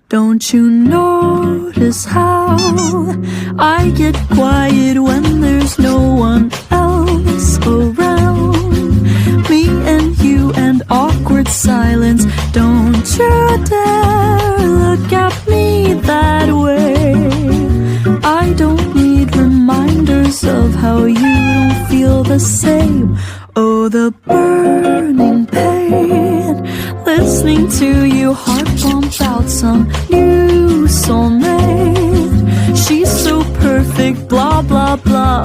Don't you notice how I get quiet when there's no one else around? Me and you and awkward silence. Don't you dare look at me that way. I don't need reminders of how you don't feel the same. Oh, the burning pain, listening to you heart pump out some new soulmate. She's so perfect, blah blah blah.